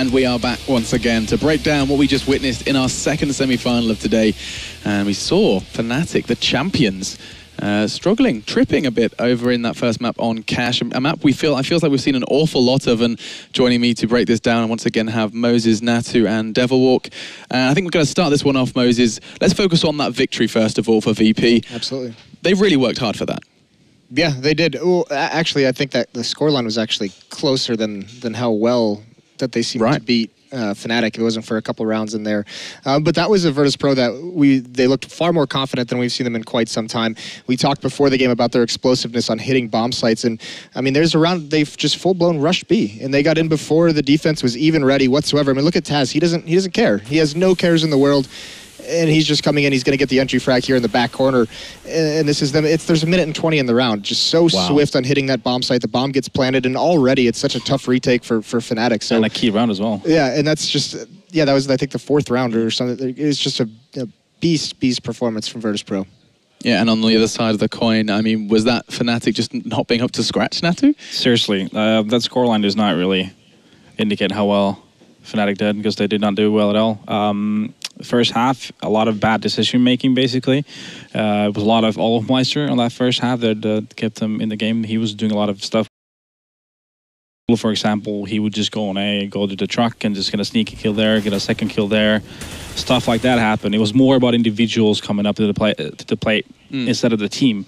And we are back once again to break down what we just witnessed in our second semi-final of today. And we saw fnatic, the champions, struggling, tripping a bit over in that first map on Cash. A map I feel like we've seen an awful lot of. And joining me to break this down, and once again have Moses, Natu and Devilwalk. I think we're going to start this one off, Moses. Let's focus on that victory first of all for VP. Absolutely. They really worked hard for that. Yeah, they did. Well, actually, I think that the scoreline was actually closer than how well that they seemed to beat fnatic. It wasn't for a couple rounds in there. But that was a Virtus Pro that they looked far more confident than we've seen them in quite some time. We talked before the game about their explosiveness on hitting bomb sites. And, I mean, there's a round they've just full-blown rushed B. And they got in before the defense was even ready whatsoever. I mean, look at Taz. He doesn't care. He has no cares in the world. And he's just coming in. He's going to get the entry frag here in the back corner. And this is them. There's a minute and 20 in the round. Just so swift on hitting that bomb site. The bomb gets planted, and already it's such a tough retake for fnatic. So, and a key round as well. Yeah, and that's just, that was, I think, the fourth round or something. It was just a beast performance from Virtus Pro. Yeah, and on the other side of the coin, I mean, was that fnatic just not being up to scratch, Natu? Seriously, that scoreline does not really indicate how well fnatic did, because they did not do well at all. First half, a lot of bad decision making, basically. It was a lot of Overpass on that first half that kept him in the game. He was doing a lot of stuff. For example, he would just go on A, go to the truck and just get a sneaky kill there, get a second kill there. Stuff like that happened. It was more about individuals coming up to the plate instead of the team.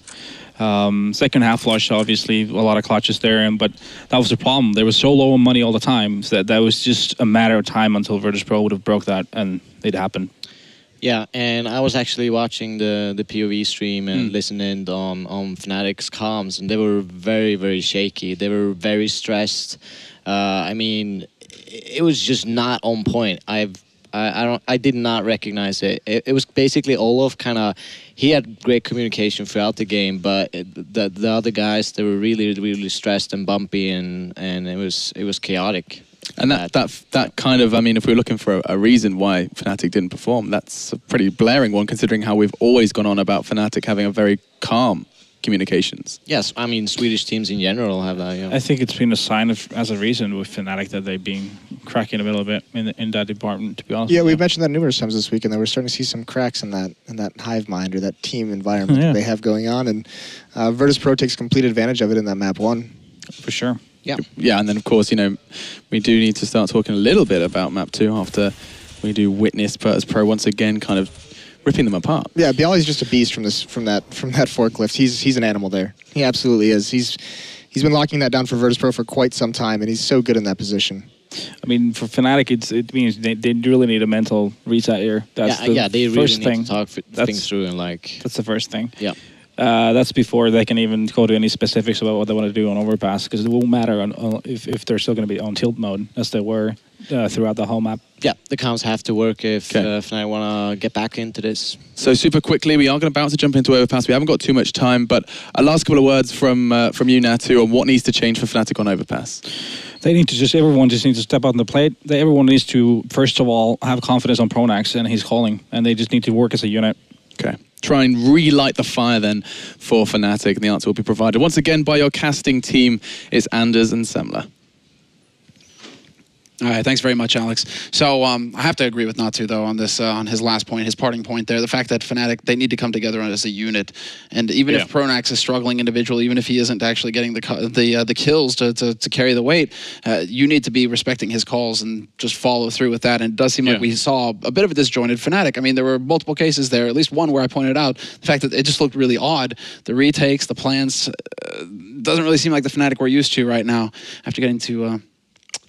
Second half flush, obviously, a lot of clutches there, but that was the problem. They were so low on money all the time that was just a matter of time until Virtus Pro would have broke that, and it happened. Yeah, and I was actually watching the POV stream and listening on fnatic's comms, and they were very, very shaky. They were very stressed. I mean, it was just not on point. I did not recognize it. It was basically Olof he had great communication throughout the game, but the other guys, they were really, really stressed and bumpy, and it was chaotic. And that kind of, I mean, if we're looking for a reason why fnatic didn't perform, that's a pretty blaring one, considering how we've always gone on about fnatic having a very calm communications. Yes, I mean, Swedish teams in general have that. Yeah. I think it's been a sign as a reason with fnatic that they've been cracking a little bit in that department, to be honest. Yeah, we've mentioned that numerous times this week, and we're starting to see some cracks in that hive mind or that team environment that they have going on. And Virtus Pro takes complete advantage of it in that map 1. For sure. Yeah. Yeah, and then of course, we do need to start talking a little bit about map 2 after we do witness Virtus Pro once again kind of ripping them apart. Yeah, Bialy's just a beast from that forklift. He's an animal there. He absolutely is. He's been locking that down for Virtus Pro for quite some time, and he's so good in that position. I mean, for fnatic, it means they really need a mental reset here. That's they really first need thing. to talk things through and That's the first thing. Yeah. That's before they can even go to any specifics about what they want to do on Overpass, because it won't matter if they're still going to be on tilt mode as they were throughout the whole map. Yeah, the comms have to work if I want to get back into this. So super quickly, we are about to jump into Overpass. We haven't got too much time, but a last couple of words from you, Natu, on what needs to change for fnatic on Overpass. They need to everyone just needs to step out on the plate. Everyone needs to, first of all, have confidence on Pronax and his calling, and they just need to work as a unit. Okay. Try and relight the fire then for fnatic, and the answer will be provided once again by your casting team. It's Anders and Semler. All right, thanks very much, Alex. So I have to agree with Natu, though, on this, on his last point, his parting point there. The fact that fnatic, they need to come together as a unit. And even if Pronax is struggling individually, even if he isn't actually getting the kills to carry the weight, you need to be respecting his calls and just follow through with that. And it does seem like we saw a bit of a disjointed fnatic. I mean, there were multiple cases there, at least one where I pointed out the fact that it just looked really odd. The retakes, the plans, doesn't really seem like the fnatic we're used to right now after getting to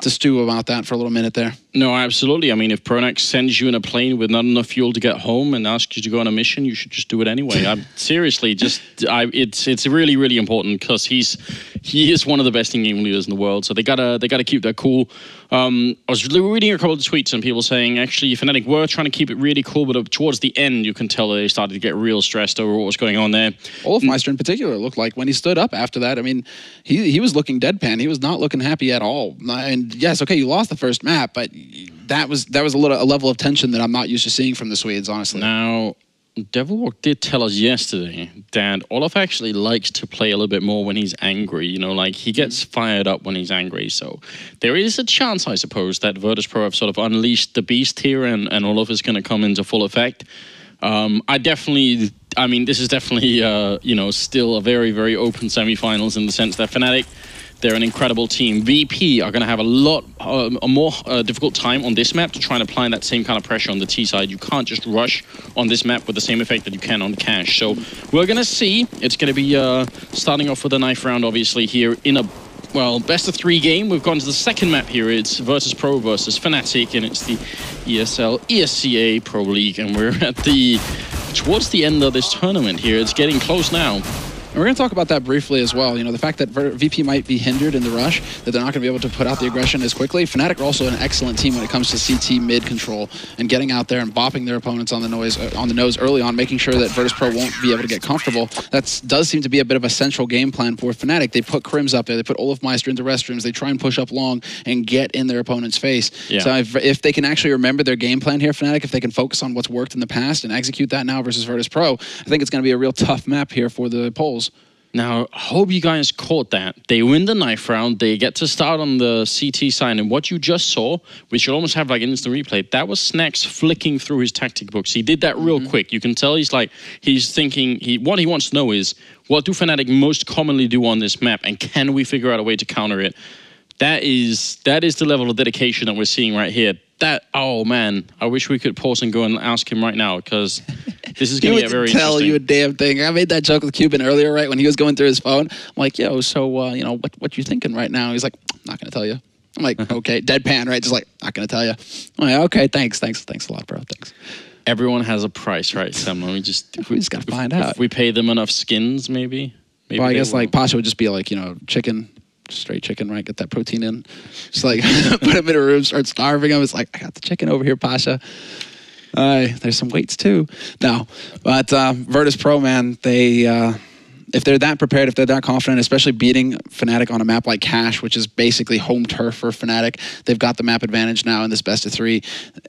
stew about that for a little minute there. No, absolutely. I mean, if Pronax sends you in a plane with not enough fuel to get home and asks you to go on a mission, you should just do it anyway. Seriously, it's really, really important, because he is one of the best in-game leaders in the world. So they gotta keep that cool. I was reading a couple of tweets and people saying actually fnatic were trying to keep it really cool, but towards the end you can tell that they started to get real stressed over what was going on there. Overpass in particular looked like when he stood up after that, I mean, he was looking deadpan. He was not looking happy at all. And yes, okay, you lost the first map, but that was a level of tension that I'm not used to seeing from the Swedes, honestly. Now, Devilwalk did tell us yesterday that Olaf actually likes to play a little bit more when he's angry. You know, like he gets fired up when he's angry. So there is a chance, I suppose, that Virtus.pro have sort of unleashed the beast here, and Olaf is going to come into full effect. I mean, this is definitely, you know, still a very, very open semifinals in the sense that Fnatic, they're an incredible team. VP are going to have a more difficult time on this map to try and apply that same kind of pressure on the T side. You can't just rush on this map with the same effect that you can on Cash. So we're going to see. It's going to be starting off with a knife round, obviously, here in a, well, best of 3 game. We've gone to the second map here. It's Virtus.pro versus Fnatic, and it's the ESL ESEA Pro League. And we're at towards the end of this tournament here. It's getting close now. And we're going to talk about that briefly as well. You know, the fact that VP might be hindered in the rush, that they're not going to be able to put out the aggression as quickly. Fnatic are also an excellent team when it comes to CT mid control and getting out there and bopping their opponents on the nose early on, making sure that Virtus.pro won't be able to get comfortable. That does seem to be a bit of a central game plan for Fnatic. They put Crims up there, they put Olafmeister into restrooms, they try and push up long and get in their opponent's face. Yeah. So if they can actually remember their game plan here, Fnatic, if they can focus on what's worked in the past and execute that now versus Virtus.pro, I think it's going to be a real tough map here for the Poles. Now, I hope you guys caught that. They win the knife round. They get to start on the CT side. And what you just saw, which you almost have like an instant replay, that was Snax flicking through his tactic books. He did that real quick. You can tell he's thinking, what he wants to know is, what do Fnatic most commonly do on this map? And can we figure out a way to counter it? That is the level of dedication that we're seeing right here. Oh man, I wish we could pause and go and ask him right now, because this is going to get very interesting. Tell you a damn thing. I made that joke with Cuban earlier, right, when he was going through his phone. I'm like, yo, so, you know, what you thinking right now? He's like, I'm not going to tell you. I'm like, okay, deadpan, right? Just like, not going to tell you. I'm like, okay, thanks a lot, bro, thanks. Everyone has a price, right, Sam? We just got to find out. If we pay them enough skins, maybe well, I guess, like, Pasha would just be like, you know, chicken. Straight chicken, right? Get that protein in. Just like put him in a room, start starving him. It's like, I got the chicken over here, Pasha. There's some weights too. No, but Virtus.pro, man, they if they're that prepared, if they're that confident, especially beating Fnatic on a map like Cash, which is basically home turf for Fnatic, they've got the map advantage now in this best of 3.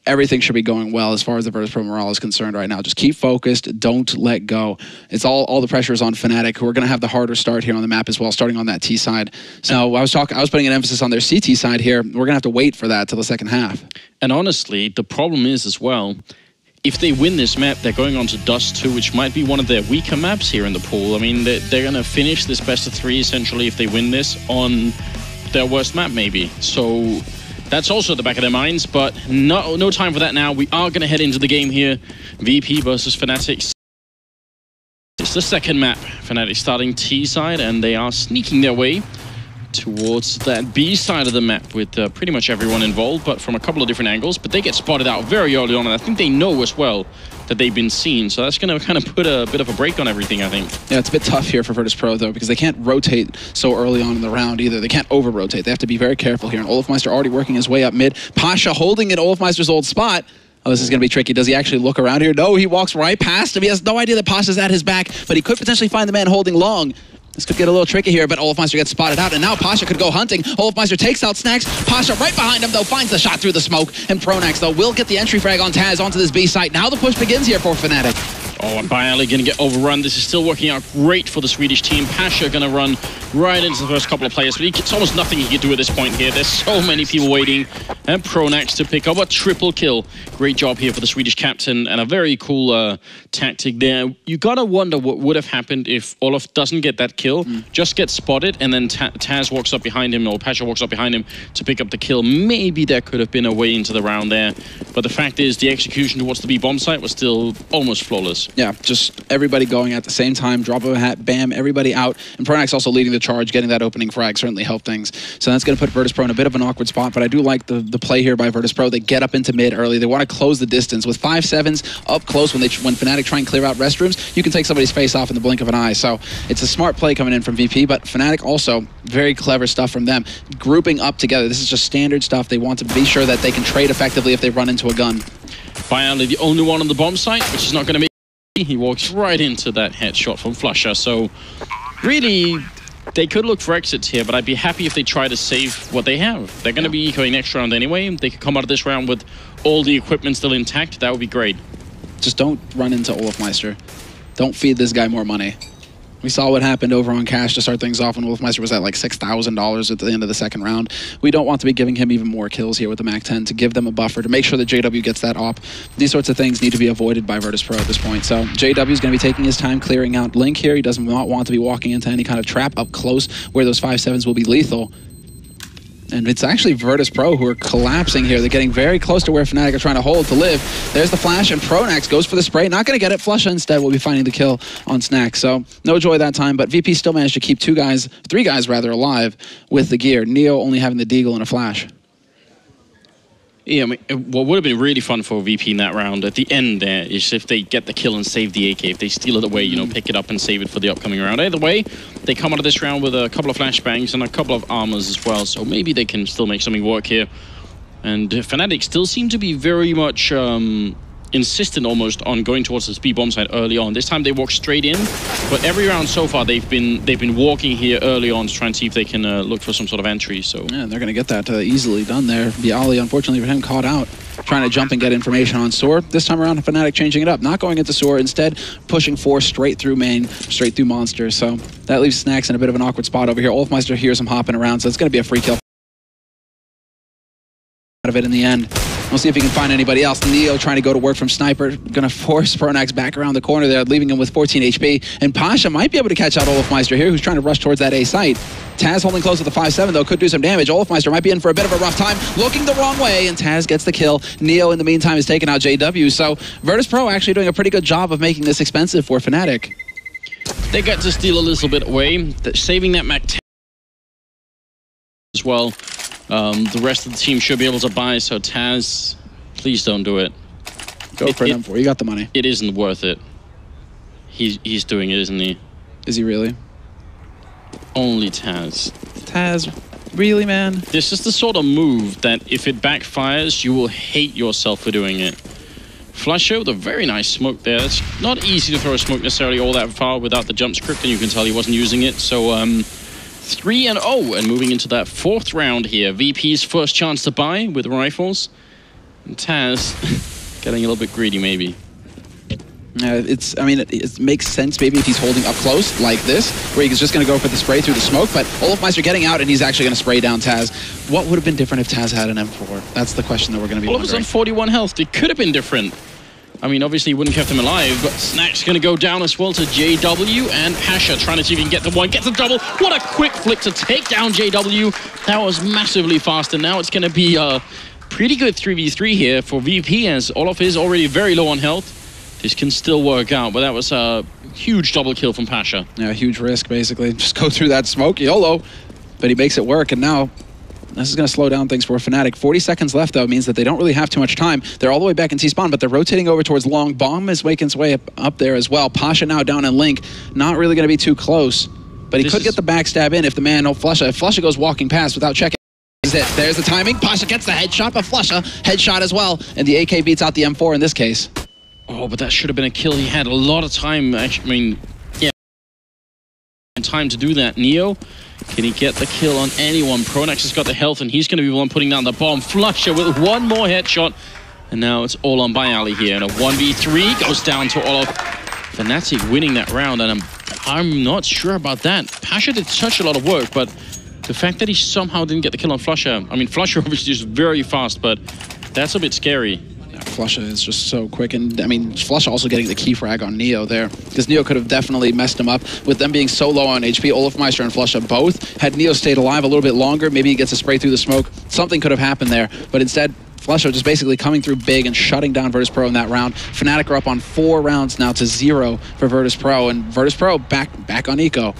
Everything should be going well as far as the Virtus.pro morale is concerned right now. Just keep focused. Don't let go. It's all the pressure is on Fnatic, who are going to have the harder start here on the map as well, starting on that T side. So I was putting an emphasis on their CT side here. We're going to have to wait for that till the second half. And honestly, the problem is as well, if they win this map, they're going on to Dust 2, which might be one of their weaker maps here in the pool. I mean, they're going to finish this best of 3, essentially, if they win this, on their worst map, maybe. So that's also at the back of their minds, but no time for that now. We are going to head into the game here. VP versus Fnatic. It's the second map. Fnatic starting T side, and they are sneaking their way towards that B side of the map with pretty much everyone involved, but from a couple of different angles. But they get spotted out very early on, and I think they know as well that they've been seen. So that's going to kind of put a bit of a break on everything, I think. Yeah, it's a bit tough here for Virtus.pro, though, because they can't rotate so early on in the round either. They can't over-rotate. They have to be very careful here. And Olafmeister already working his way up mid. Pasha holding in Olafmeister's old spot. Oh, this is going to be tricky. Does he actually look around here? No, he walks right past him. He has no idea that Pasha's at his back, but he could potentially find the man holding long. This could get a little tricky here, but Olafmeister gets spotted out, and now Pasha could go hunting. Olafmeister takes out Snax. Pasha right behind him, though, finds the shot through the smoke. And Pronax, though, will get the entry frag on Taz onto this B site. Now the push begins here for Fnatic. Oh, and Bialy going to get overrun. This is still working out great for the Swedish team. Pasha going to run right into the first couple of players, but it's almost nothing he can do at this point here. There's so many people waiting, and Pronax to pick up a triple kill. Great job here for the Swedish captain, and a very cool tactic there. You got to wonder what would have happened if Olaf doesn't get that kill, just gets spotted, and then Taz walks up behind him, or Pasha walks up behind him to pick up the kill. Maybe there could have been a way into the round there, but the fact is the execution towards the B bomb site was still almost flawless. Yeah, just everybody going at the same time, drop of a hat, bam, everybody out. And Pronax also leading the charge, getting that opening frag certainly helped things. So that's going to put Virtus.pro in a bit of an awkward spot, but I do like the play here by Virtus.pro. They get up into mid early. They want to close the distance. With 5-7s up close, when Fnatic try and clear out restrooms, you can take somebody's face off in the blink of an eye. So it's a smart play coming in from VP, but Fnatic also, very clever stuff from them. Grouping up together. This is just standard stuff. They want to be sure that they can trade effectively if they run into a gun. Bialy, the only one on the bomb site, which is not going to be. He walks right into that headshot from Flusher. So really, they could look for exits here, but I'd be happy if they try to save what they have. They're going to be ecoing next round anyway. They could come out of this round with all the equipment still intact. That would be great. Just don't run into Olofmeister. Don't feed this guy more money. We saw what happened over on Cash to start things off when Olofmeister was at like $6,000 at the end of the second round. We don't want to be giving him even more kills here with the MAC-10 to give them a buffer, to make sure that JW gets that op. These sorts of things need to be avoided by Virtus.pro at this point. So JW is going to be taking his time clearing out Link here. He does not want to be walking into any kind of trap up close where those 5-7s will be lethal. And it's actually Virtus.pro who are collapsing here. They're getting very close to where Fnatic are trying to hold to live. There's the flash, and Pronax goes for the spray. Not going to get it. Flusha instead will be finding the kill on Snack. So no joy that time, but VP still managed to keep three guys alive with the gear. Neo only having the deagle and a flash. Yeah, I mean, what would have been really fun for VP in that round at the end there is if they get the kill and save the AK. If they steal it away, you know, pick it up and save it for the upcoming round. Either way, they come out of this round with a couple of flashbangs and a couple of armors as well, so maybe they can still make something work here. And Fnatic still seem to be very much insistent almost on going towards the speed bomb side early on. This time they walk straight in, but every round so far they've been walking here early on to try and see if they can look for some sort of entry. So yeah, they're going to get that easily done there. Bialy, unfortunately for him, caught out trying to jump and get information on Soar. This time around, Fnatic changing it up, not going into Soar, instead pushing 4 straight through main, straight through Monster. So that leaves Snacks in a bit of an awkward spot over here. Olofmeister hears him hopping around, so it's going to be a free kill out of it in the end. We'll see if he can find anybody else. Neo trying to go to work from Sniper. Going to force Pronax back around the corner there, leaving him with 14 HP. And Pasha might be able to catch out Olofmeister here, who's trying to rush towards that A site. Taz holding close to the 5-7, though, could do some damage. Olofmeister might be in for a bit of a rough time, looking the wrong way, and Taz gets the kill. Neo, in the meantime, is taking out JW. So Virtus.pro actually doing a pretty good job of making this expensive for Fnatic. they get to steal a little bit away, saving that MAC-10 as well. The rest of the team should be able to buy, so Taz, please don't do it. Go for an M4, you got the money. It isn't worth it. He's doing it, isn't he? Is he really? Only Taz. Taz, really, man? This is the sort of move that if it backfires, you will hate yourself for doing it. Flusha with a very nice smoke there. It's not easy to throw a smoke necessarily all that far without the jump script, and you can tell he wasn't using it. So 3-0 and moving into that fourth round here. VP's first chance to buy with rifles. And Taz getting a little bit greedy maybe. It makes sense maybe if he's holding up close like this, where he's just going to go for the spray through the smoke, but Olofmeister getting out and he's actually going to spray down Taz. What would have been different if Taz had an M4? That's the question that we're going to be wondering. All of a sudden 41 health. It could have been different. I mean, obviously he wouldn't have kept him alive, but Snack's going to go down as well to JW, and Pasha trying to see if he can get the one, gets the double. What a quick flick to take down JW. That was massively fast, and now it's going to be a pretty good 3v3 here for VP, as Olof is already very low on health. This can still work out, but that was a huge double kill from Pasha. Yeah, huge risk, basically. Just go through that smoke, YOLO. But he makes it work, and now this is going to slow down things for Fnatic. 40 seconds left, though, means that they don't really have too much time. They're all the way back in T-spawn, but they're rotating over towards long. Bomb is making its way up there as well. Pasha now down in Link. Not really going to be too close, but he could get the backstab in if the man, Flusha. If Flusha goes walking past without checking. There's the timing. Pasha gets the headshot, but Flusha, headshot as well. And the AK beats out the M4 in this case. Oh, but that should have been a kill. He had a lot of time, actually. I mean, yeah, time to do that. Neo, can he get the kill on anyone? Pronax has got the health, and he's going to be the one putting down the bomb. Flusha with one more headshot, and now it's all on Bialy here. And a 1v3 goes down to Olof. Fnatic winning that round, and I'm not sure about that. Pasha did such a lot of work, but the fact that he somehow didn't get the kill on Flusha, I mean, Flusha obviously is very fast, but that's a bit scary. Flusha is just so quick, and I mean, Flusha also getting the key frag on Neo there, because Neo could have definitely messed him up. With them being so low on HP, Olofmeister and Flusha both, had Neo stayed alive a little bit longer, maybe he gets a spray through the smoke, something could have happened there, but instead, Flusha just basically coming through big and shutting down Virtus.pro in that round. Fnatic are up on 4 rounds now to 0 for Virtus.pro, and Virtus.pro back on Eco.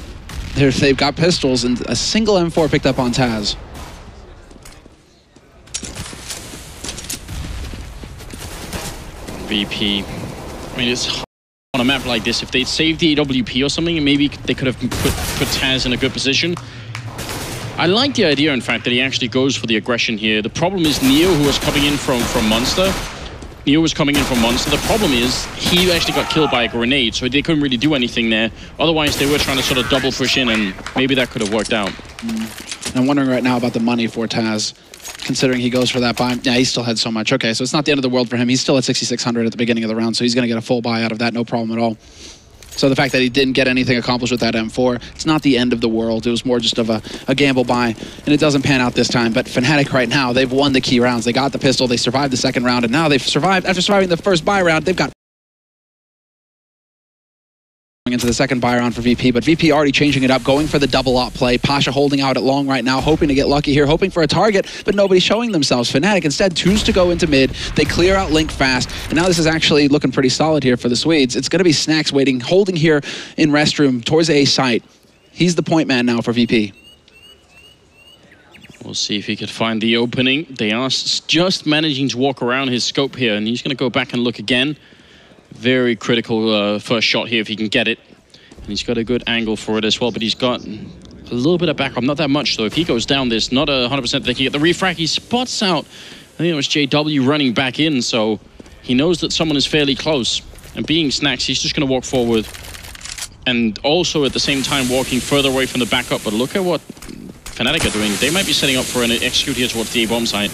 They've got pistols, and a single M4 picked up on Taz. VP. I mean, it's hard on a map like this. If they'd saved the AWP or something, maybe they could have put Taz in a good position. I like the idea, in fact, that he actually goes for the aggression here. The problem is Neo, who was coming in from Monster. Neo was coming in from Monster. The problem is he actually got killed by a grenade, so they couldn't really do anything there. Otherwise, they were trying to sort of double push in, and maybe that could have worked out. I'm wondering right now about the money for Taz, considering he goes for that buy. Yeah, he still had so much. Okay, so it's not the end of the world for him. He's still at 6,600 at the beginning of the round, so he's going to get a full buy out of that, no problem at all. So the fact that he didn't get anything accomplished with that M4, it's not the end of the world. It was more just of a gamble buy, and it doesn't pan out this time. But Fnatic right now, they've won the key rounds. They got the pistol, they survived the second round, and now they've survived, after surviving the first buy round, they've got into the second buy round for VP, but VP already changing it up, going for the double op play. Pasha holding out at long right now, hoping to get lucky here, hoping for a target, but nobody's showing themselves. Fnatic instead choose to go into mid. They clear out Link fast, and now this is actually looking pretty solid here for the Swedes. It's going to be Snacks waiting, holding here in restroom towards A site. He's the point man now for VP. We'll see if he could find the opening. They are just managing to walk around his scope here, and he's going to go back and look again. Very critical first shot here if he can get it. And he's got a good angle for it as well, but he's got a little bit of backup. Not that much, though. If he goes down, there's not 100% that he can get the refrag. He spots out. I think it was JW running back in, so he knows that someone is fairly close. And being Snacks, he's just going to walk forward. And also at the same time walking further away from the backup. But look at what Fnatic are doing. They might be setting up for an execute here towards the A-bomb site.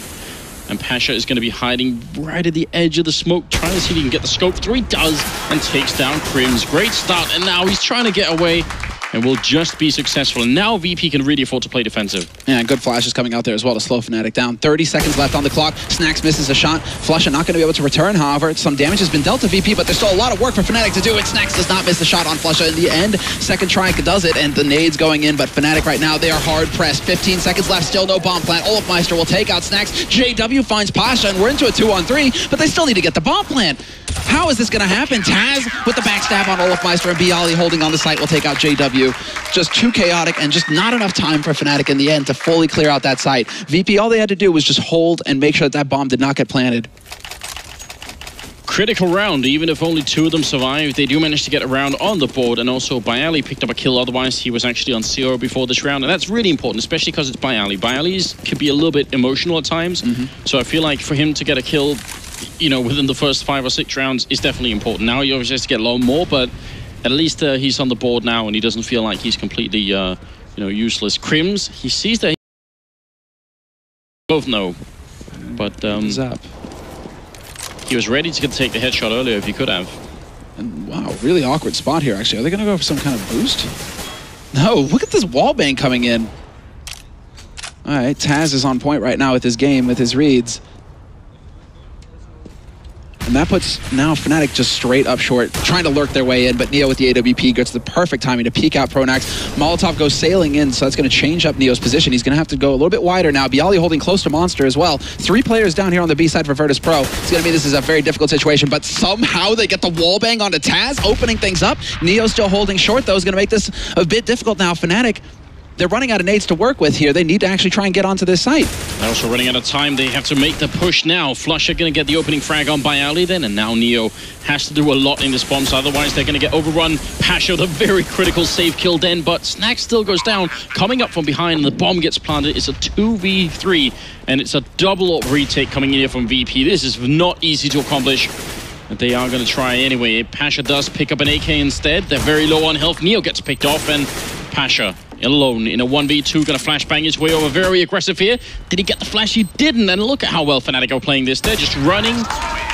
And Pasha is going to be hiding right at the edge of the smoke, trying to see if he can get the scope through. He does, and takes down Crims. Great start, and now he's trying to get away, and will just be successful. And now VP can really afford to play defensive. Yeah, good flashes coming out there as well to slow Fnatic down. 30 seconds left on the clock. Snacks misses a shot. Flusha not going to be able to return, however. Some damage has been dealt to VP, but there's still a lot of work for Fnatic to do it. Snacks does not miss the shot on Flusha in the end. Second try does it, and the nades going in, but Fnatic right now, they are hard pressed. 15 seconds left, still no bomb plant. Olafmeister will take out Snacks. JW finds Pasha, and we're into a 2-on-3, but they still need to get the bomb plant. How is this going to happen? Taz with the backstab on Olafmeister, and Bialy holding on the site will take out JW. Just too chaotic and just not enough time for Fnatic in the end to fully clear out that site. VP, all they had to do was just hold and make sure that that bomb did not get planted. Critical round, even if only 2 of them survive, they do manage to get around on the board, and also Bialy picked up a kill, otherwise he was actually on 0 before this round, and that's really important, especially because it's Bialy. Bialy's can be a little bit emotional at times, so I feel like for him to get a kill, you know, within the first 5 or 6 rounds is definitely important. Now he obviously has to get a lot more, but at least he's on the board now, and he doesn't feel like he's completely, you know, useless. Crims, he sees that he both know, but he was ready to take the headshot earlier if he could have. And wow, really awkward spot here, actually. Are they going to go for some kind of boost? No, look at this wallbang coming in. All right, Taz is on point right now with his game, with his reads. And that puts now Fnatic just straight up short, trying to lurk their way in, but Neo with the AWP gets the perfect timing to peek out Pronax. Molotov goes sailing in, so that's going to change up Neo's position. He's going to have to go a little bit wider now. Bialy holding close to Monster as well. 3 players down here on the B side for Virtus Pro. It's going to mean this is a very difficult situation, but somehow they get the wallbang onto Taz, opening things up. Neo still holding short, though, is going to make this a bit difficult now. Fnatic, they're running out of nades to work with here. They need to actually try and get onto this site. They're also running out of time. They have to make the push now. Flusha going to get the opening frag on Bialy then, and now Neo has to do a lot in this bomb, so otherwise they're going to get overrun. Pasha, the very critical save kill then, but Snack still goes down. Coming up from behind, and the bomb gets planted. It's a 2v3, and it's a double retake coming in here from VP. This is not easy to accomplish, but they are going to try anyway. Pasha does pick up an AK instead. They're very low on health. Neo gets picked off, and Pasha alone in a 1v2, gonna flashbang his way over. Very aggressive here. Did he get the flash? He didn't, and look at how well Fnatic are playing this. They're just running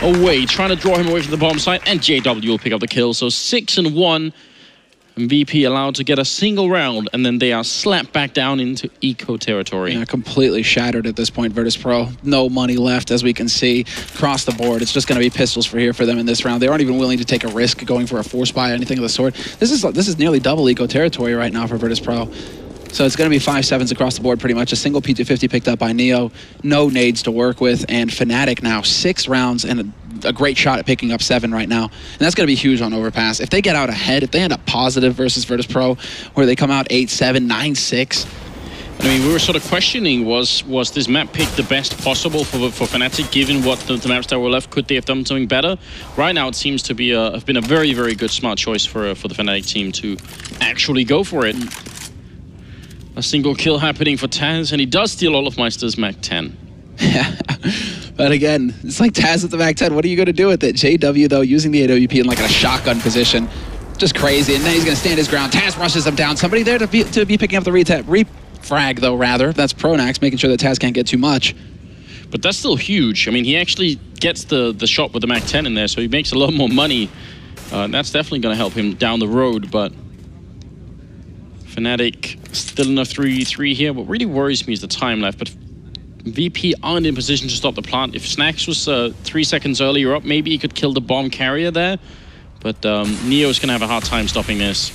away, trying to draw him away from the bomb site, and JW will pick up the kill. So 6-1, and VP allowed to get a single round, and then they are slapped back down into eco territory. Yeah, completely shattered at this point, Virtus Pro. No money left, as we can see, across the board. It's just going to be pistols for them in this round. They aren't even willing to take a risk going for a force buy or anything of the sort. This is nearly double eco territory right now for Virtus Pro. So it's going to be 5-7s across the board pretty much. A single P250 picked up by Neo. No nades to work with. And Fnatic now 6 rounds and a great shot at picking up 7 right now. And that's going to be huge on Overpass. If they get out ahead, if they end up positive versus Virtus Pro, where they come out 8-7, 9-6. I mean, we were sort of questioning, was this map pick the best possible for Fnatic, given what the maps that were left? Could they have done something better? Right now, it seems to be have been a very, very good, smart choice for the Fnatic team to actually go for it. A single kill happening for Taz, and he does steal Olafmeister's Mac 10. Yeah, But again, it's like Taz at the back 10. What are you going to do with it? JW, though, using the AWP in like a shotgun position. Just crazy. And then he's going to stand his ground. Taz rushes him down. Somebody there to be picking up the refrag, though, rather. That's Pronax, making sure that Taz can't get too much. But that's still huge. I mean, he actually gets the shot with the Mac 10 in there, so he makes a lot more money. That's definitely going to help him down the road, but Fnatic still in a 3-3 here. What really worries me is the time left, but VP aren't in position to stop the plant. If Snax was 3 seconds earlier up, maybe he could kill the bomb carrier there, but Neo's going to have a hard time stopping this.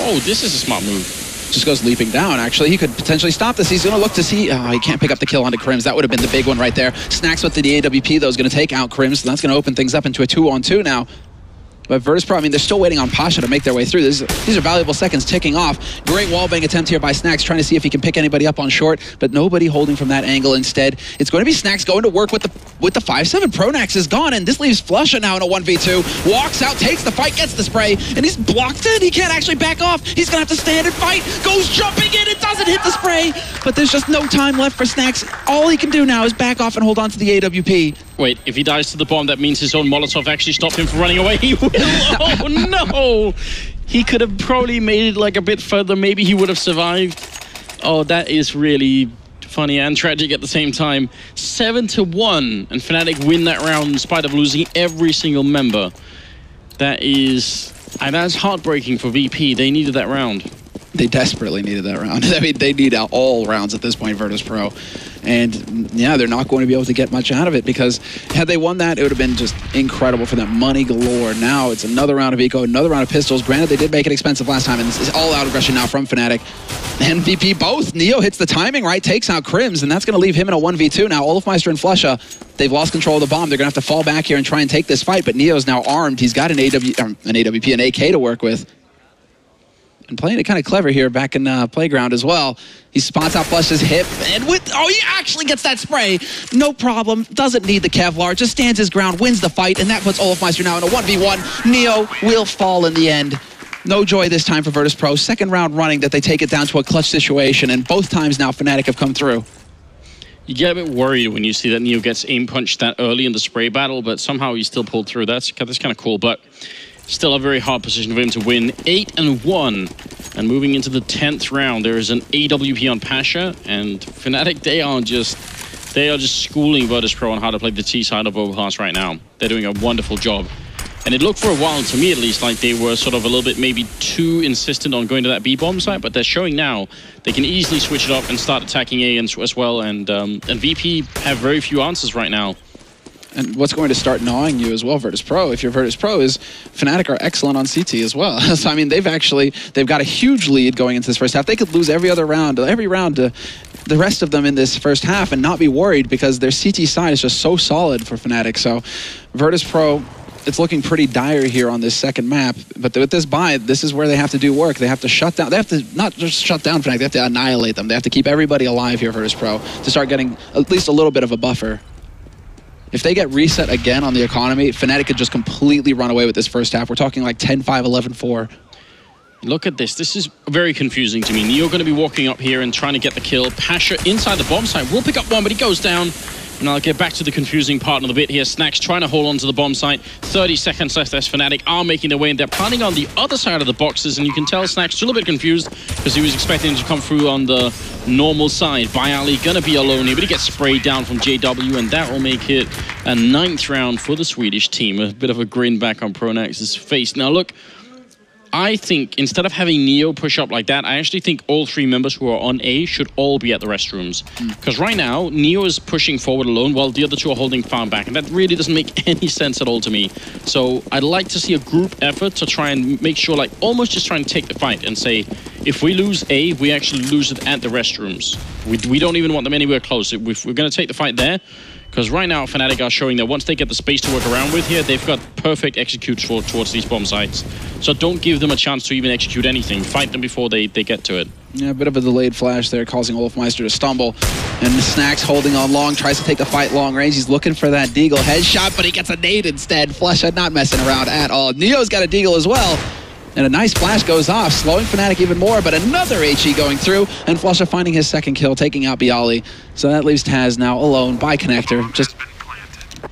Oh, this is a smart move. Just goes leaping down, actually. He could potentially stop this. He's going to look to see... Oh, he can't pick up the kill onto Crims. That would have been the big one right there. Snax with the AWP, though, is going to take out Crims, so that's going to open things up into a 2-on-2 now. But Virtus.pro, I mean, they're still waiting on Pasha to make their way through. These are valuable seconds ticking off. Great wallbang attempt here by Snax, trying to see if he can pick anybody up on short, but nobody holding from that angle. Instead, it's going to be Snax going to work with the 5-7. Pronax is gone, and this leaves Flusha now in a 1v2. Walks out, takes the fight, gets the spray, and he's blocked it. He can't actually back off. He's going to have to stand and fight. Goes jumping in. It doesn't hit the spray, but there's just no time left for Snax. All he can do now is back off and hold on to the AWP. Wait, if he dies to the bomb, that means his own Molotov actually stopped him from running away. He will. Oh, no. He could have probably made it like a bit further. Maybe he would have survived. Oh, that is really funny and tragic at the same time. 7-1, and Fnatic win that round in spite of losing every single member. That's heartbreaking for VP. They needed that round. They desperately needed that round. I mean, they need all rounds at this point, Virtus.pro. And yeah, they're not going to be able to get much out of it, because had they won that, it would have been just incredible for them. Money galore. Now it's another round of eco, another round of pistols. Granted, they did make it expensive last time, and this is all-out aggression now from Fnatic. And VP both. Neo hits the timing right, takes out Crims, and that's going to leave him in a 1v2 now. Olofmeister and Flusha, they've lost control of the bomb. They're going to have to fall back here and try and take this fight, but Neo's now armed. He's got an AWP, an AK to work with. And playing it kind of clever here back in Playground as well. He spots out Flush's hip, and he actually gets that spray. No problem, doesn't need the Kevlar, just stands his ground, wins the fight, and that puts Olofmeister now in a 1v1. Neo will fall in the end. No joy this time for Virtus.pro. Second round running that they take it down to a clutch situation, and both times now Fnatic have come through. You get a bit worried when you see that Neo gets aim punched that early in the spray battle, but somehow he still pulled through. That's kind of cool, but still a very hard position for him to win. 8-1, and moving into the 10th round, there is an AWP on Pasha, and Fnatic, they are just schooling Virtus.pro on how to play the T side of Overpass right now. They're doing a wonderful job. And it looked for a while, to me at least, like they were sort of a little bit maybe too insistent on going to that B-bomb site, but they're showing now they can easily switch it up and start attacking A as well, and VP have very few answers right now. And what's going to start gnawing you as well, Virtus.pro, if you're Virtus.pro, is Fnatic are excellent on CT as well. So, I mean, they've got a huge lead going into this first half. They could lose every round to the rest of them in this first half and not be worried, because their CT side is just so solid for Fnatic. So, Virtus.pro, it's looking pretty dire here on this second map. But with this buy, this is where they have to do work. They have to shut down. They have to not just shut down Fnatic, they have to annihilate them. They have to keep everybody alive here, Virtus.pro, to start getting at least a little bit of a buffer. If they get reset again on the economy, Fnatic could just completely run away with this first half. We're talking like 10-5, 11-4. Look at this. This is very confusing to me. Neo going to be walking up here and trying to get the kill. Pasha inside the bomb site will pick up one, but he goes down. And I'll get back to the confusing part in a bit here. Snax trying to hold on to the bomb site. 30 seconds left as Fnatic are making their way, and they're planning on the other side of the boxes, and you can tell Snax still a bit confused because he was expecting to come through on the normal side. Bayali gonna be alone here, but he gets sprayed down from JW, and that will make it a 9th round for the Swedish team. A bit of a grin back on Pronax's face. Now look, I think instead of having Neo push up like that, I actually think all 3 members who are on A should all be at the restrooms. Because right now, Neo is pushing forward alone while the other 2 are holding farm back. And that really doesn't make any sense at all to me. So I'd like to see a group effort to try and make sure, like almost just trying to take the fight and say, if we lose A, we actually lose it at the restrooms. We don't even want them anywhere close. If we're going to take the fight there, because right now, Fnatic are showing that once they get the space to work around with here, they've got perfect executes towards these bomb sites. So don't give them a chance to even execute anything. Fight them before they get to it. Yeah, a bit of a delayed flash there, causing Olofmeister to stumble. And Snax holding on long, tries to take the fight long range. He's looking for that Deagle headshot, but he gets a nade instead. Flusha not messing around at all. Neo's got a Deagle as well. And a nice flash goes off, slowing Fnatic even more, but another HE going through, and Flusha finding his second kill, taking out Bialy. So that leaves Taz now alone by Connector, just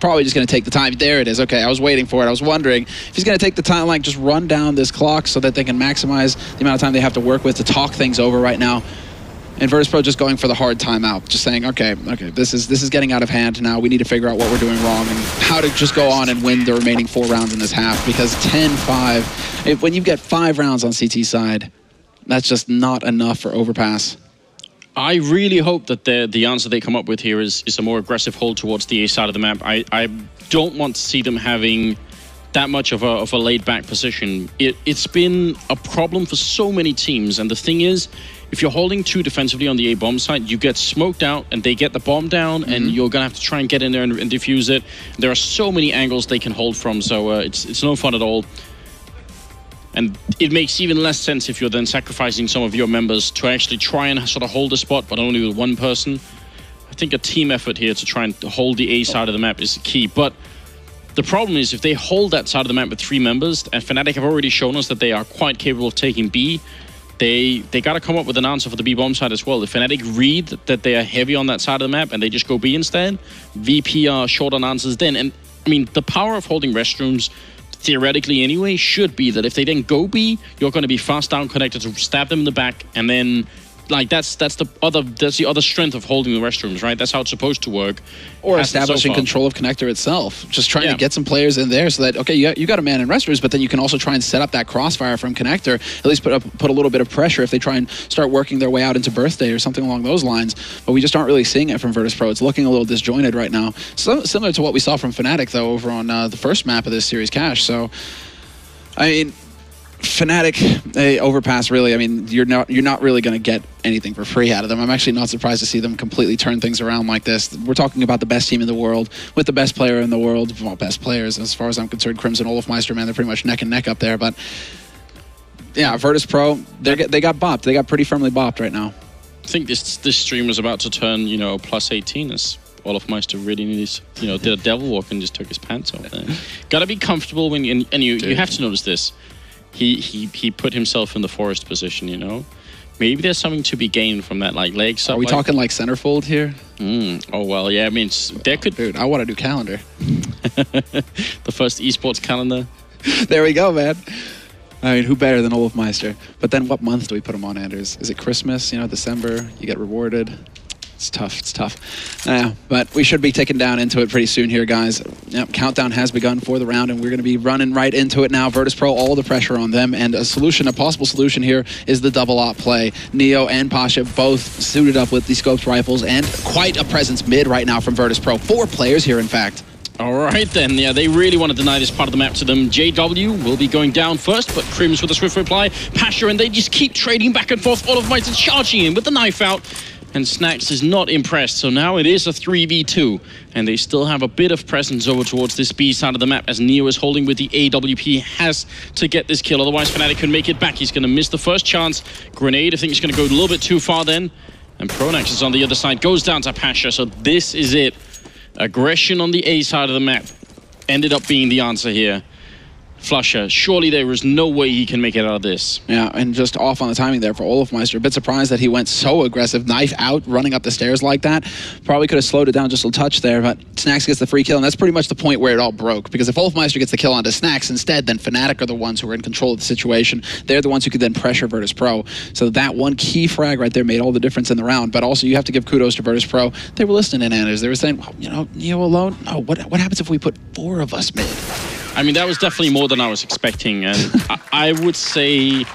probably just going to take the time. There it is. Okay, I was waiting for it. I was wondering if he's going to take the time, like just run down this clock so that they can maximize the amount of time they have to work with to talk things over right now. And VirtusPro just going for the hard timeout, just saying, okay, this is getting out of hand now. We need to figure out what we're doing wrong and how to just go on and win the remaining 4 rounds in this half, because 10-5, when you get 5 rounds on CT side, that's just not enough for Overpass. I really hope that the answer they come up with here is a more aggressive hold towards the A side of the map. I don't want to see them having that much of a laid-back position. It's been a problem for so many teams, and the thing is, if you're holding 2 defensively on the A bomb site, you get smoked out and they get the bomb down, and you're going to have to try and get in there and defuse it. There are so many angles they can hold from, so it's no fun at all. And it makes even less sense if you're then sacrificing some of your members to actually try and sort of hold a spot, but only with 1 person. I think a team effort here to try and hold the A side of the map is key. But the problem is, if they hold that side of the map with 3 members, and fnatic have already shown us that they are quite capable of taking B, they got to come up with an answer for the B bomb side as well. If fnatic read that they are heavy on that side of the map and they just go B instead, VP are short on answers then. And I mean, the power of holding restrooms, theoretically anyway, should be that if they then go B, you're going to be fast down connected to stab them in the back, and then like that's the other strength of holding the restrooms, right? That's how it's supposed to work. Or establishing control of connector itself. Just trying to get some players in there so that, okay, you got a man in restrooms, but then you can also try and set up that crossfire from connector, at least put a little bit of pressure if they try and start working their way out into birthday or something along those lines. But we just aren't really seeing it from VirtusPro. It's looking a little disjointed right now. So, similar to what we saw from fnatic, though, over on the first map of this series, Cash. So, I mean, fnatic, Overpass, really, I mean, you're not really going to get anything for free out of them. I'm actually not surprised to see them completely turn things around like this. We're talking about the best team in the world with the best player in the world. Well, best players, as far as I'm concerned, Crimson, Olofmeister, man, they're pretty much neck and neck up there. But yeah, VirtusPro, they got bopped. They got pretty firmly bopped right now. I think this stream was about to turn, plus 18 as Olofmeister really needs, did a devil walk and just took his pants off there. Got to be comfortable when you have to notice this. He put himself in the forest position, Maybe there's something to be gained from that, like legs up. Are we talking like centerfold here? Oh, well, yeah, I mean, there could... Dude, I want to do calendar. The first esports calendar. There we go, man. I mean, who better than Olofmeister? But then what month do we put him on, Anders? Is it Christmas, December? You get rewarded. It's tough. It's tough. But we should be taken down into it pretty soon here, guys. Yep, countdown has begun for the round, and we're going to be running right into it now. VirtusPro, all the pressure on them, and a possible solution here is the double op play. Neo and Pasha both suited up with the scoped rifles, and quite a presence mid right now from VirtusPro. 4 players here, in fact. All right, then. Yeah, they really want to deny this part of the map to them. JW will be going down first, but Crims with a swift reply. Pasha, and they just keep trading back and forth. Olofmeister charging in with the knife out. And Snax is not impressed, so now it is a 3v2. And they still have a bit of presence over towards this B side of the map, as Neo is holding with the AWP, has to get this kill, otherwise fnatic can make it back. He's going to miss the first chance. Grenade, I think he's going to go a little bit too far then. And Pronax is on the other side, goes down to Pasha, so this is it. Aggression on the A side of the map ended up being the answer here. Flusher, surely there is no way he can make it out of this. Yeah, and just off on the timing there for Olofmeister. A bit surprised that he went so aggressive, knife out, running up the stairs like that. Probably could have slowed it down just a touch there, but Snax gets the free kill, and that's pretty much the point where it all broke. Because if Olofmeister gets the kill onto Snax instead, then fnatic are the ones who are in control of the situation. They're the ones who could then pressure VirtusPro. So that one key frag right there made all the difference in the round. But also, you have to give kudos to VirtusPro. They were listening in, Anders. They were saying, well, Neo alone? Oh, what happens if we put 4 of us mid? I mean, that was definitely more than I was expecting, and I would say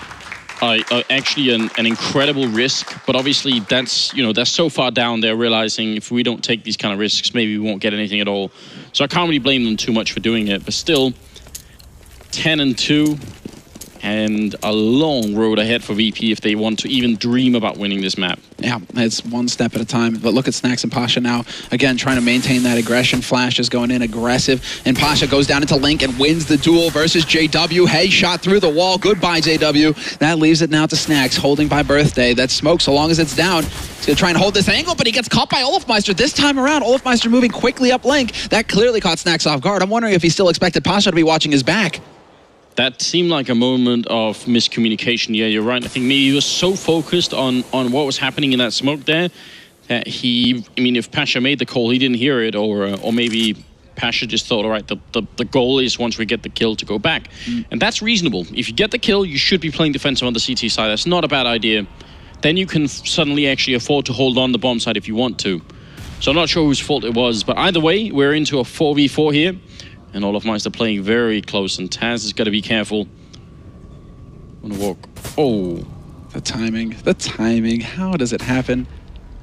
actually an incredible risk, but obviously that's so far down, they're realizing if we don't take these kind of risks, maybe we won't get anything at all. So I can't really blame them too much for doing it, but still, 10-2, and a long road ahead for VP if they want to even dream about winning this map. Yeah, it's one step at a time. But look at Snax and Pasha now. Again, trying to maintain that aggression. Flash is going in aggressive. And Pasha goes down into Link and wins the duel versus JW. Hey, shot through the wall. Goodbye, JW. That leaves it now to Snax, holding by Birthday. That smoke, so long as it's down. He's going to try and hold this angle, but he gets caught by Olofmeister. This time around, Olofmeister moving quickly up Link. That clearly caught Snax off guard. I'm wondering if he still expected Pasha to be watching his back. That seemed like a moment of miscommunication. Yeah, you're right. I think maybe he was so focused on what was happening in that smoke there that if Pasha made the call, he didn't hear it, or maybe Pasha just thought, all right, the goal is once we get the kill to go back. And that's reasonable. If you get the kill, you should be playing defensive on the CT side. That's not a bad idea. Then you can suddenly actually afford to hold on the bomb side if you want to. So I'm not sure whose fault it was, but either way, we're into a 4v4 here. And Olofmeister playing very close, and Taz has got to be careful. I'm gonna walk. Oh. The timing. How does it happen?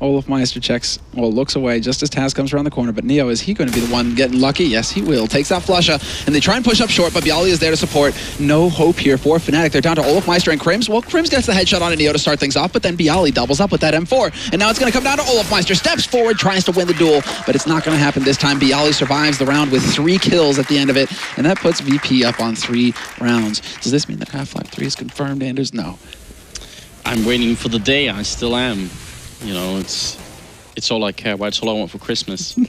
Olofmeister checks, well, looks away just as Taz comes around the corner, but Neo, is he going to be the one getting lucky? Yes, he will. Takes that Flusha, and they try and push up short, but Bialy is there to support. No hope here for Fnatic. They're down to Olofmeister and Crims. Well, Crims gets the headshot on Neo to start things off, but then Bialy doubles up with that M4, and now it's going to come down to Olofmeister. Steps forward, tries to win the duel, but it's not going to happen this time. Bialy survives the round with 3 kills at the end of it, and that puts VP up on 3 rounds. Does this mean that Half-Life 3 is confirmed, Anders? No. I'm waiting for the day. I still am. You know, it's all I care about. It's all I want for Christmas. You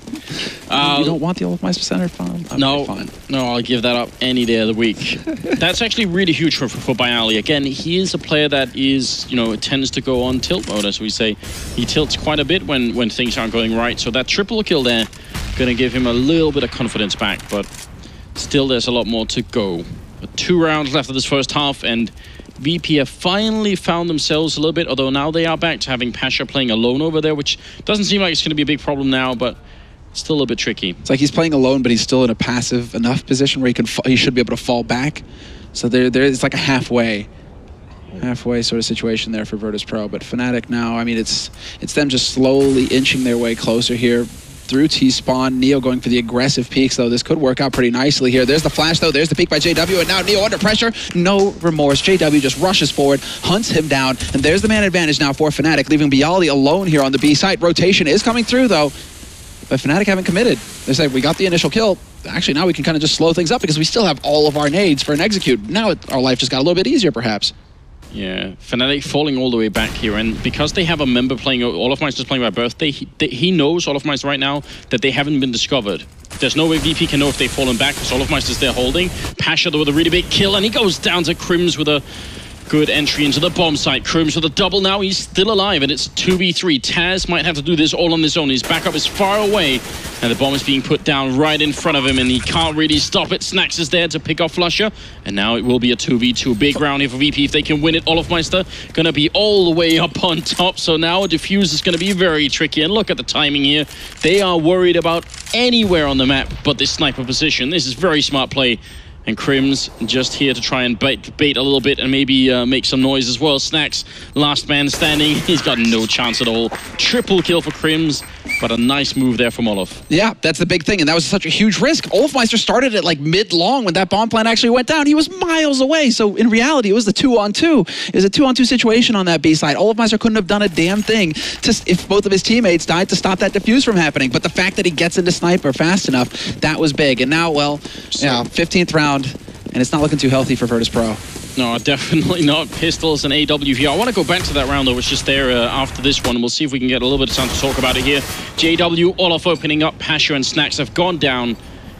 don't want the Olofmeister Center farm? Okay, no, fine. No, I'll give that up any day of the week. That's actually really huge for Bialy. Again, he is a player that is, you know, tends to go on tilt mode, as we say. He tilts quite a bit when things aren't going right. So that triple kill there, going to give him a little bit of confidence back. But still, there's a lot more to go. But 2 rounds left of this first half, and VP have finally found themselves a little bit, although now they are back to having Pasha playing alone over there, which doesn't seem like it's going to be a big problem now, but still a little bit tricky. It's like he's playing alone, but he's still in a passive enough position where he should be able to fall back. So it's like a halfway sort of situation there for Virtus.pro. But Fnatic now, I mean, it's them just slowly inching their way closer here through T-spawn. Neo going for the aggressive peeks, though. This could work out pretty nicely here. There's the flash, though. There's the peek by JW, and now Neo under pressure. No remorse. JW just rushes forward, hunts him down, and there's the man advantage now for Fnatic, leaving Bialy alone here on the B site. Rotation is coming through, though, but Fnatic haven't committed. They say, we got the initial kill. Actually, now we can kind of just slow things up because we still have all of our nades for an execute. Now our life just got a little bit easier, perhaps. Yeah, Fnatic falling all the way back here, and because they have a member playing, Olofmeister's playing by birthday, he knows, Olofmeister right now, that they haven't been discovered. There's no way VP can know if they've fallen back, because Olofmeister's there holding. Pasha with a really big kill, and he goes down to Crims with a good entry into the bomb site. Crims with a double now, he's still alive, and it's 2v3. Taz might have to do this all on his own. His backup is far away, and the bomb is being put down right in front of him, and he can't really stop it. Snax is there to pick off Flusha, and now it will be a 2v2. Big round here for VP if they can win it. Olofmeister gonna be all the way up on top, so now a defuse is gonna be very tricky, and look at the timing here. They are worried about anywhere on the map but this sniper position. This is very smart play. And Crims just here to try and bait a little bit and maybe make some noise as well. Snax, last man standing. He's got no chance at all. Triple kill for Crims, but a nice move there from Olof. Yeah, that's the big thing, and that was such a huge risk. Olofmeister started at like mid-long when that bomb plant actually went down. He was miles away, so in reality, it was the 2-on-2. It was a 2-on-2 situation on that B side. Olofmeister couldn't have done a damn thing if both of his teammates died to stop that defuse from happening, but the fact that he gets into sniper fast enough, that was big. And now, well, yeah, 15th round, and it's not looking too healthy for Virtus.pro. No, definitely not. Pistols and AWP. I want to go back to that round, though, which is there after this one. We'll see if we can get a little bit of time to talk about it here. JW, Olof opening up. Pasha and Snax have gone down,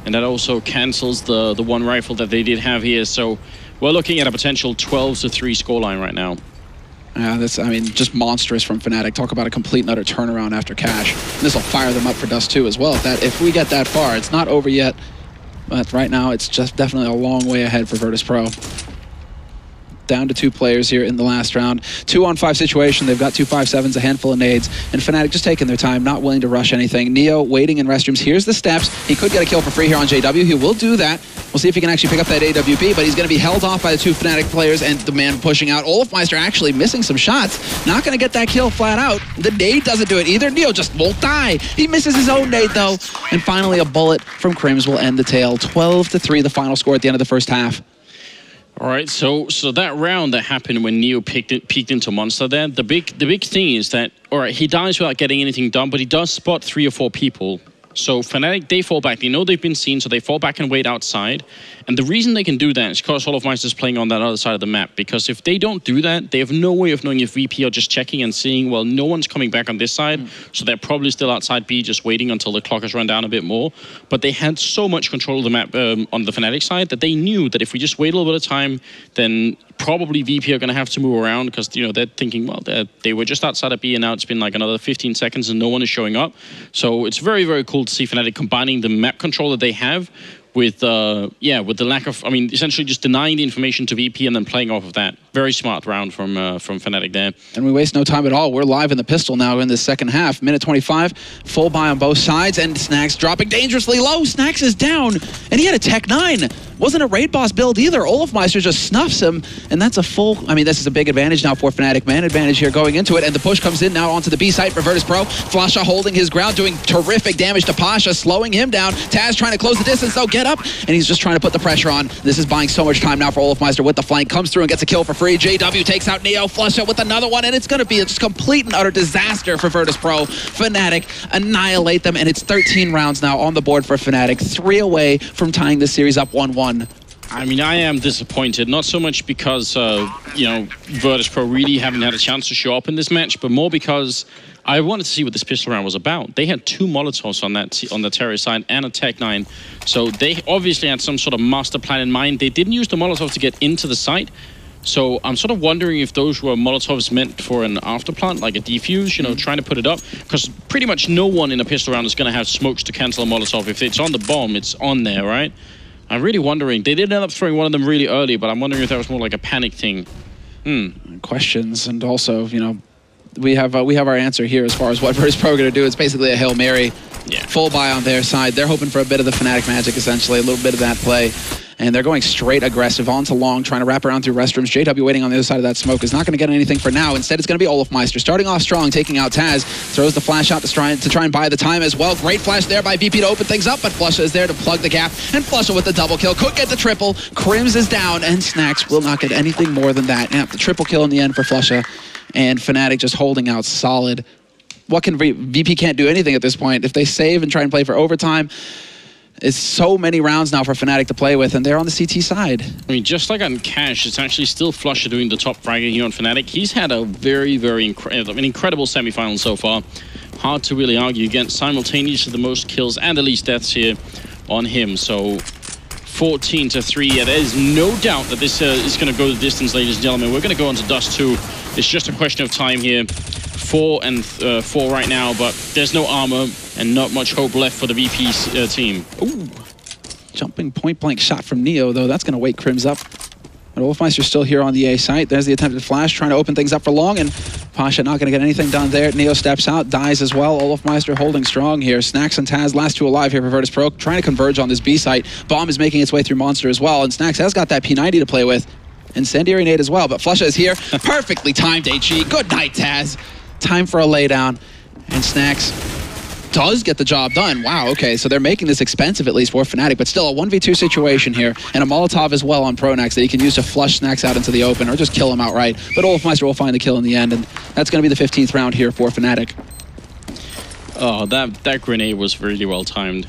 and that also cancels the one rifle that they did have here. So we're looking at a potential 12-3 scoreline right now. Yeah, that's, I mean, just monstrous from Fnatic. Talk about a complete and utter turnaround after Cash. This will fire them up for Dust 2 as well. If we get that far, it's not over yet. But right now, it's just definitely a long way ahead for Virtus.pro. Down to 2 players here in the last round. 2-on-5 situation. They've got 2 5.7s, a handful of nades, and Fnatic just taking their time, not willing to rush anything. Neo waiting in restrooms. Here's the steps. He could get a kill for free here on JW. He will do that. We'll see if he can actually pick up that AWP, but he's going to be held off by the 2 Fnatic players and the man pushing out. Olofmeister actually missing some shots. Not going to get that kill flat out. The nade doesn't do it either. Neo just won't die. He misses his own nade, though. And finally, a bullet from Crims will end the tale. 12-3, the final score at the end of the first half. All right, so that round that happened when Neo peeked into Monster there, the big thing is that, all right, he dies without getting anything done, but he does spot 3 or 4 people. So Fnatic, they fall back. They know they've been seen, so they fall back and wait outside. And the reason they can do that is because Olofmeister's playing on that other side of the map. Because if they don't do that, they have no way of knowing if VP are just checking and seeing, well, no one's coming back on this side, so they're probably still outside B, just waiting until the clock has run down a bit more. But they had so much control of the map on the Fnatic side that they knew that if we just wait a little bit of time, then probably VP are going to have to move around because, you know, they're thinking, well, they were just outside of B and now it's been like another 15 seconds and no one is showing up. So it's very, very cool to see Fnatic combining the map control that they have with, with the lack of, I mean, essentially just denying the information to VP and then playing off of that. Very smart round from Fnatic there. And we waste no time at all. We're live in the pistol now in the second half. Minute 25, full buy on both sides, and Snax dropping dangerously low. Snax is down, and he had a Tech 9. Wasn't a raid boss build either. Olofmeister just snuffs him, and that's a full... I mean, this is a big advantage now for Fnatic. Man advantage here going into it, and the push comes in now onto the B site for Virtus.pro. Flasha holding his ground, doing terrific damage to Pasha, slowing him down. Taz trying to close the distance, though, get up, and he's just trying to put the pressure on. This is buying so much time now for Olofmeister with the flank. Comes through and gets a kill for free. JW takes out Neo. Flusha with another one, and it's going to be a just complete and utter disaster for Virtus.pro. Fnatic annihilate them, and it's 13 rounds now on the board for Fnatic. 3 away from tying the series up 1-1. I mean, I am disappointed, not so much because, you know, Virtus.pro really haven't had a chance to show up in this match, but more because I wanted to see what this pistol round was about. They had 2 Molotovs on the Terror side and a Tech 9, so they obviously had some sort of master plan in mind. They didn't use the Molotov to get into the site, so I'm sort of wondering if those were Molotovs meant for an afterplant, like a defuse, you know, trying to put it up, because pretty much no one in a pistol round is going to have smokes to cancel a Molotov. If it's on the bomb, it's on there, right? I'm really wondering. They did end up throwing one of them really early, but I'm wondering if that was more like a panic thing. Questions, and also, you know, we have our answer here as far as what Virtus.pro are going to do. It's basically a Hail Mary. Yeah. Full buy on their side. They're hoping for a bit of the Fnatic magic, essentially, a little bit of that play. And they're going straight aggressive onto long, trying to wrap around through restrooms. JW waiting on the other side of that smoke is not going to get anything for now. Instead, it's going to be Olofmeister starting off strong, taking out Taz. Throws the flash out to try and buy the time as well. Great flash there by VP to open things up, but Flusha is there to plug the gap. And Flusha with the double kill. Could get the triple. Crims is down, and Snax will not get anything more than that. Yeah, the triple kill in the end for Flusha. And Fnatic just holding out solid. What can VP can't do anything at this point. If they save and try and play for overtime, it's so many rounds now for Fnatic to play with, and they're on the CT side. I mean, just like on Cash, it's actually still Flusha doing the top fragging here on Fnatic. He's had a very, very incredible semi-final so far. Hard to really argue against. Simultaneously the most kills and the least deaths here on him. So 14-3. Yeah, there is no doubt that this is going to go the distance, ladies and gentlemen. We're going to go on to Dust 2. It's just a question of time here. 4 and 4 right now, but there's no armor and not much hope left for the VP's team. Ooh, jumping point-blank shot from Neo, though. That's going to wake Crims up. But Wolfmeister's still here on the A site. There's the attempted flash, trying to open things up for long, and Pasha not going to get anything done there. Neo steps out, dies as well. Olofmeister holding strong here. Snax and Taz, last 2 alive here for Virtus.pro, trying to converge on this B site. Bomb is making its way through Monster as well, and Snax has got that P90 to play with. Incendiary nade as well, but Flusha is here. Perfectly timed HE. Good night, Taz. Time for a laydown, and Snax does get the job done. Wow, okay, so they're making this expensive at least for Fnatic, but still a 1v2 situation here, and a Molotov as well on Pronax that he can use to flush Snax out into the open or just kill him outright. But Olofmeister will find the kill in the end, and that's going to be the 15th round here for Fnatic. Oh, that grenade was really well timed.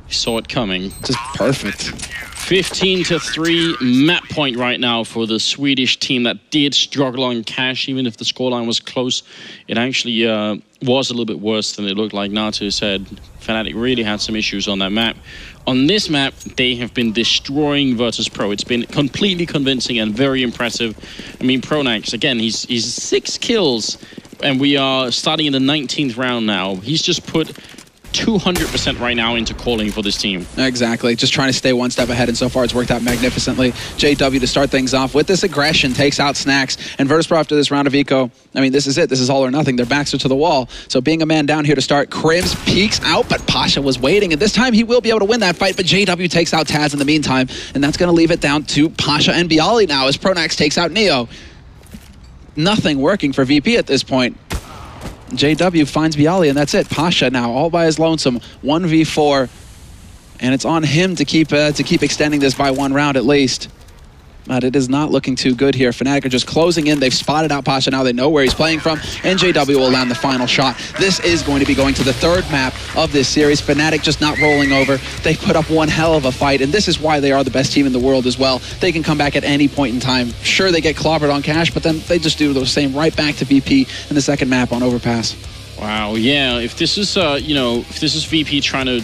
You saw it coming. Just perfect. 15-3 map point right now for the Swedish team that did struggle on Cash. Even if the scoreline was close, it actually was a little bit worse than it looked like. Natu said Fnatic really had some issues on that map. On this map, they have been destroying Virtus.pro. It's been completely convincing and very impressive. I mean, Pronax, again, he's 6 kills, and we are starting in the 19th round now. He's just put 200% right now into calling for this team. Exactly, just trying to stay one step ahead, and so far it's worked out magnificently. JW to start things off with this aggression takes out Snax, and Virtus.pro after this round of eco, I mean, this is it. This is all or nothing. Their backs are to the wall. So being a man down here to start, Crims peeks out, but Pasha was waiting, and this time he will be able to win that fight, but JW takes out Taz in the meantime, and that's going to leave it down to Pasha and Bialy now as Pronax takes out Neo. Nothing working for VP at this point. JW finds Bialy, and that's it. Pasha now all by his lonesome, 1v4, and it's on him to keep extending this by 1 round at least. But it is not looking too good here. Fnatic are just closing in. They've spotted out Pasha now. They know where he's playing from, and JW will land the final shot. This is going to be going to the 3rd map of this series. Fnatic just not rolling over. They put up one hell of a fight, and this is why they are the best team in the world as well. They can come back at any point in time. Sure, they get clobbered on Cash, but then they just do the same right back to VP in the 2nd map on Overpass. Wow, yeah. If this is, if this is VP trying to,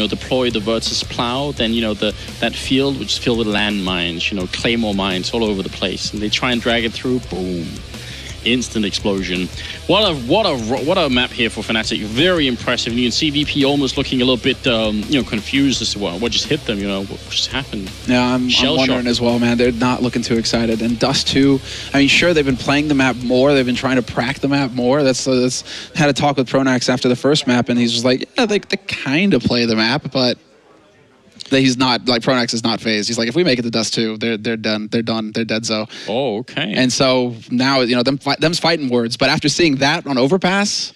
deploy the Virtus plow, then that field which is filled with landmines, claymore mines all over the place, and they try and drag it through. Boom. Instant explosion. What a map here for Fnatic. Very impressive. And you can see VP almost looking a little bit confused as to what just hit them, what just happened. Yeah, I'm wondering as well, man. They're not looking too excited. And Dust 2, I mean, sure, they've been playing the map more. They've been trying to prac the map more. That's had a talk with Pronax after the first map, and he's just like, yeah, they kind of play the map, but he's not, like, Pronax is not phased. He's like, if we make it to Dust 2, they're done. They're done. They're dead. So. Oh, okay. And so now, them's fighting words. But after seeing that on Overpass,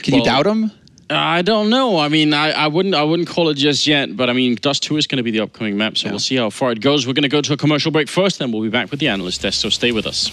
can you doubt them? I don't know. I mean, I wouldn't call it just yet. But I mean, Dust 2 is going to be the upcoming map, so we'll see how far it goes. We're going to go to a commercial break first, then we'll be back with the analyst desk. So stay with us.